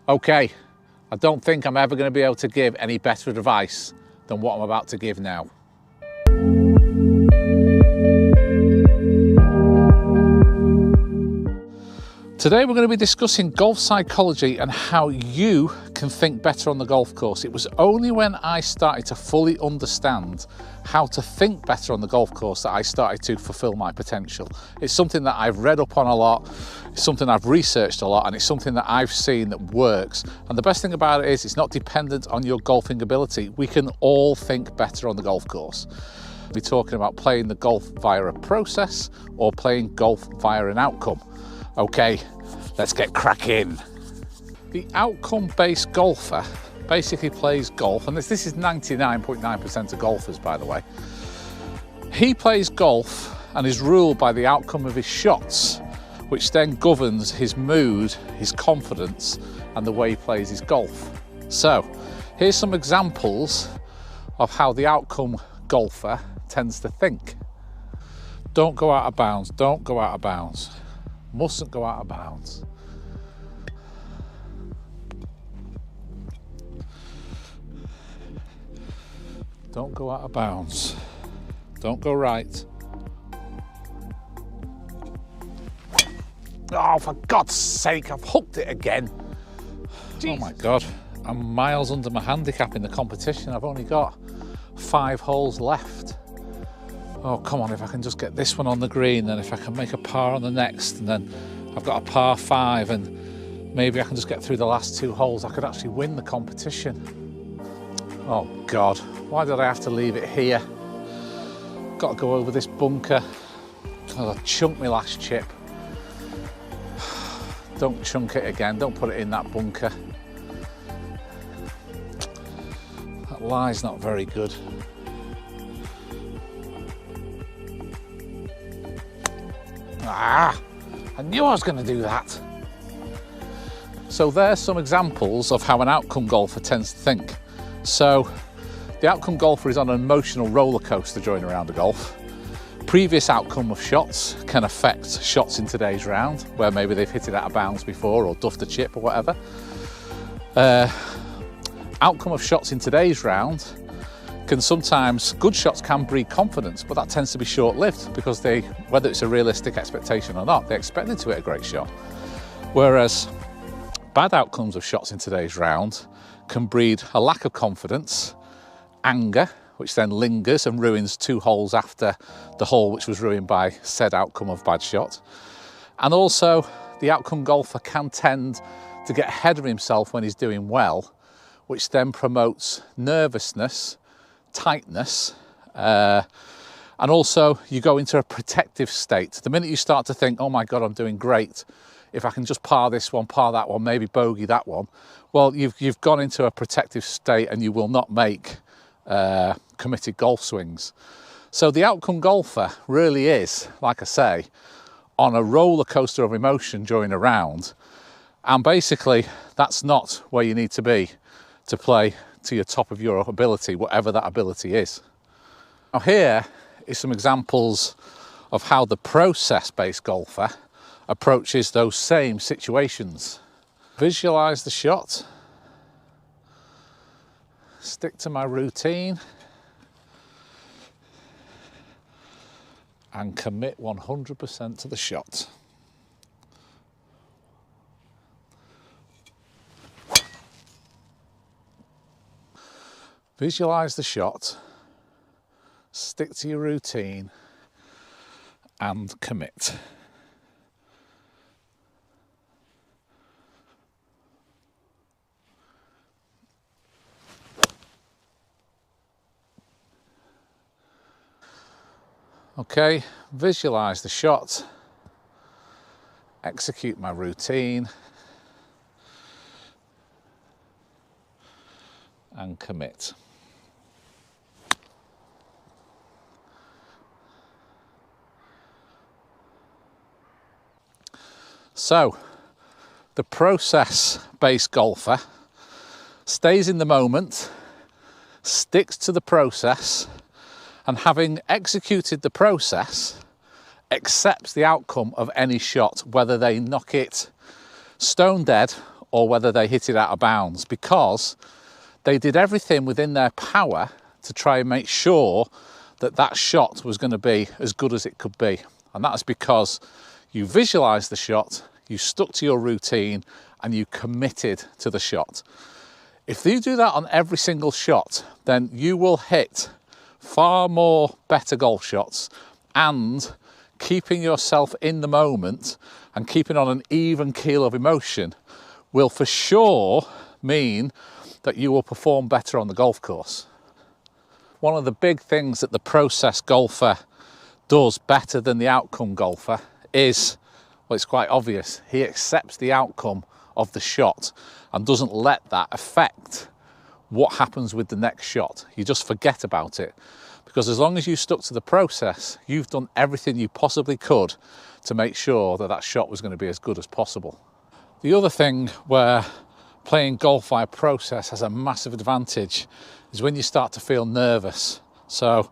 Okay, I don't think I'm ever going to be able to give any better advice than what I'm about to give now. Today we're going to be discussing golf psychology and how you can think better on the golf course. It was only when I started to fully understand how to think better on the golf course that I started to fulfill my potential. It's something that I've read up on a lot, it's something I've researched a lot, and it's something that I've seen that works. And the best thing about it is it's not dependent on your golfing ability. We can all think better on the golf course. We're talking about playing the golf via a process or playing golf via an outcome. Okay, let's get cracking. The outcome-based golfer basically plays golf, and this is 99.9% of golfers, by the way. He plays golf and is ruled by the outcome of his shots, which then governs his mood, his confidence, and the way he plays his golf. So, here's some examples of how the outcome golfer tends to think. Don't go out of bounds, don't go out of bounds. Mustn't go out of bounds. Don't go out of bounds. Don't go right. Oh, for God's sake, I've hooked it again. Jesus. Oh my God, I'm miles under my handicap in the competition. I've only got 5 holes left. Oh, come on, if I can just get this one on the green, then if I can make a par on the next, and then I've got a par 5, and maybe I can just get through the last 2 holes, I could actually win the competition. Oh God, why did I have to leave it here? Got to go over this bunker. Oh, I chunked my last chip. Don't chunk it again, don't put it in that bunker. That lie's not very good. Ah, I knew I was going to do that. So there's some examples of how an outcome golfer tends to think. So the outcome golfer is on an emotional roller coaster during a round of golf. Previous outcome of shots can affect shots in today's round, where maybe they've hit it out of bounds before or duffed a chip or whatever. Outcome of shots in today's round can sometimes, good shots can breed confidence, but that tends to be short-lived because they, whether it's a realistic expectation or not, they expected to hit a great shot. Whereas bad outcomes of shots in today's round can breed a lack of confidence, anger, which then lingers and ruins 2 holes after the hole which was ruined by said outcome of bad shot. And also the outcome golfer can tend to get ahead of himself when he's doing well, which then promotes nervousness, tightness, and also you go into a protective state. The minute you start to think, oh my God, I'm doing great, if I can just par this one, par that one, maybe bogey that one, well, you've gone into a protective state and you will not make committed golf swings. So the outcome golfer really is, like I say, on a roller coaster of emotion during a round, and basically that's not where you need to be to play to your top of your ability, whatever that ability is. Now here is some examples of how the process-based golfer approaches those same situations. Visualize the shot, stick to my routine, and commit 100% to the shot. Visualize the shot, stick to your routine, and commit. Okay, visualize the shot, execute my routine, and commit. So, the process-based golfer stays in the moment, sticks to the process, and having executed the process, accepts the outcome of any shot, whether they knock it stone dead or whether they hit it out of bounds, because they did everything within their power to try and make sure that that shot was going to be as good as it could be. And that's because you visualized the shot, you stuck to your routine, and you committed to the shot. If you do that on every single shot, then you will hit far more better golf shots, and keeping yourself in the moment and keeping on an even keel of emotion will for sure mean that you will perform better on the golf course. One of the big things that the process golfer does better than the outcome golfer is, well, it's quite obvious, he accepts the outcome of the shot and doesn't let that affect what happens with the next shot. You just forget about it, because as long as you stuck to the process, you've done everything you possibly could to make sure that that shot was going to be as good as possible. The other thing where playing golf via process has a massive advantage is when you start to feel nervous. So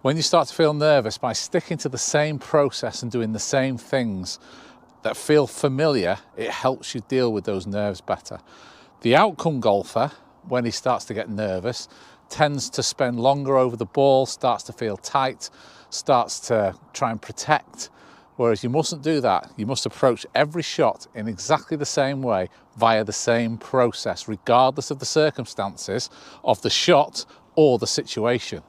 when you start to feel nervous, by sticking to the same process and doing the same things that feel familiar, it helps you deal with those nerves better. The outcome golfer, when he starts to get nervous, tends to spend longer over the ball, starts to feel tight, starts to try and protect. Whereas you mustn't do that. You must approach every shot in exactly the same way via the same process, regardless of the circumstances of the shot or the situation.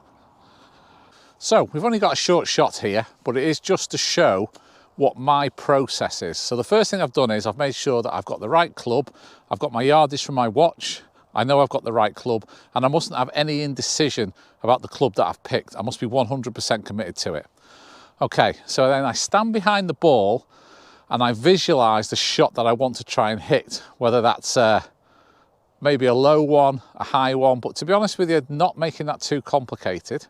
So we've only got a short shot here, but it is just to show what my process is. So the first thing I've done is I've made sure that I've got the right club, I've got my yardage from my watch, I know I've got the right club, and I mustn't have any indecision about the club that I've picked. I must be 100% committed to it. Okay, so then I stand behind the ball and I visualize the shot that I want to try and hit, whether that's maybe a low one, a high one, but to be honest with you, not making that too complicated.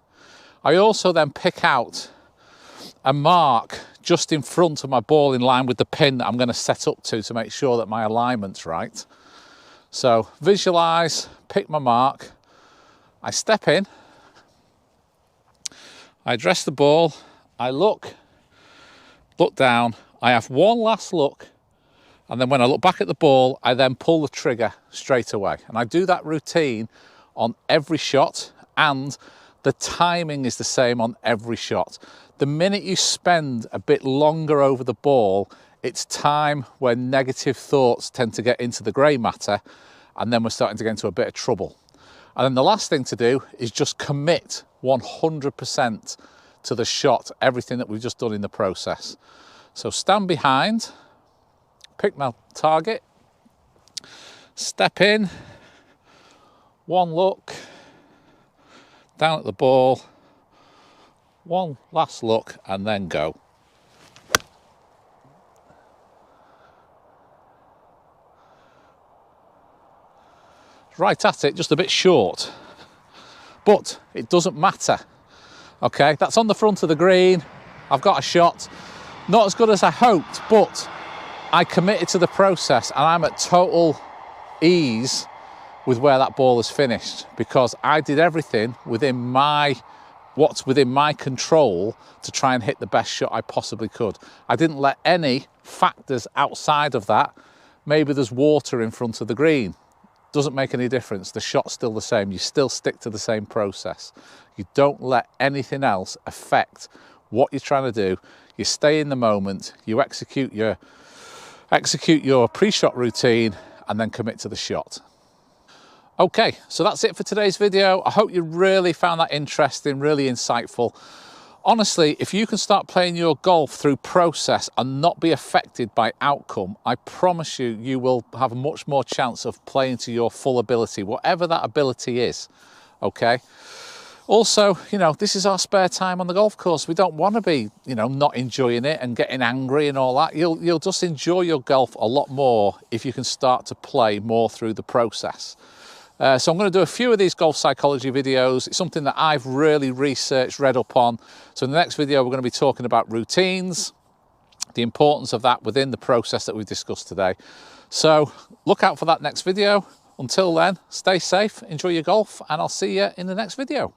I also then pick out a mark just in front of my ball in line with the pin that I'm going to set up to make sure that my alignment's right. So visualize, pick my mark, I step in, I address the ball, I look down, I have one last look, and then when I look back at the ball, I then pull the trigger straight away. And I do that routine on every shot, and the timing is the same on every shot. The minute you spend a bit longer over the ball, it's time when negative thoughts tend to get into the grey matter, and then we're starting to get into a bit of trouble. And then the last thing to do is just commit 100% to the shot, everything that we've just done in the process. So stand behind, pick my target, step in, one look, down at the ball, one last look, and then go. Right at it, just a bit short, but it doesn't matter. Okay, that's on the front of the green. I've got a shot, not as good as I hoped, but I committed to the process and I'm at total ease with where that ball is finished, because I did everything within what's within my control to try and hit the best shot I possibly could. I didn't let any factors outside of that. Maybe there's water in front of the green. Doesn't make any difference. The shot's still the same. You still stick to the same process. You don't let anything else affect what you're trying to do. You stay in the moment, you execute your pre-shot routine, and then commit to the shot. Okay, so that's it for today's video. I hope you really found that interesting, really insightful. Honestly, if you can start playing your golf through process and not be affected by outcome, I promise you, you will have a much more chance of playing to your full ability, whatever that ability is, okay? Also, you know, this is our spare time on the golf course. We don't want to be, you know, not enjoying it and getting angry and all that. You'll just enjoy your golf a lot more if you can start to play more through the process. So I'm going to do a few of these golf psychology videos. It's something that I've really researched, read up on. So in the next video, we're going to be talking about routines, the importance of that within the process that we've discussed today. So look out for that next video. Until then, stay safe, enjoy your golf, and I'll see you in the next video.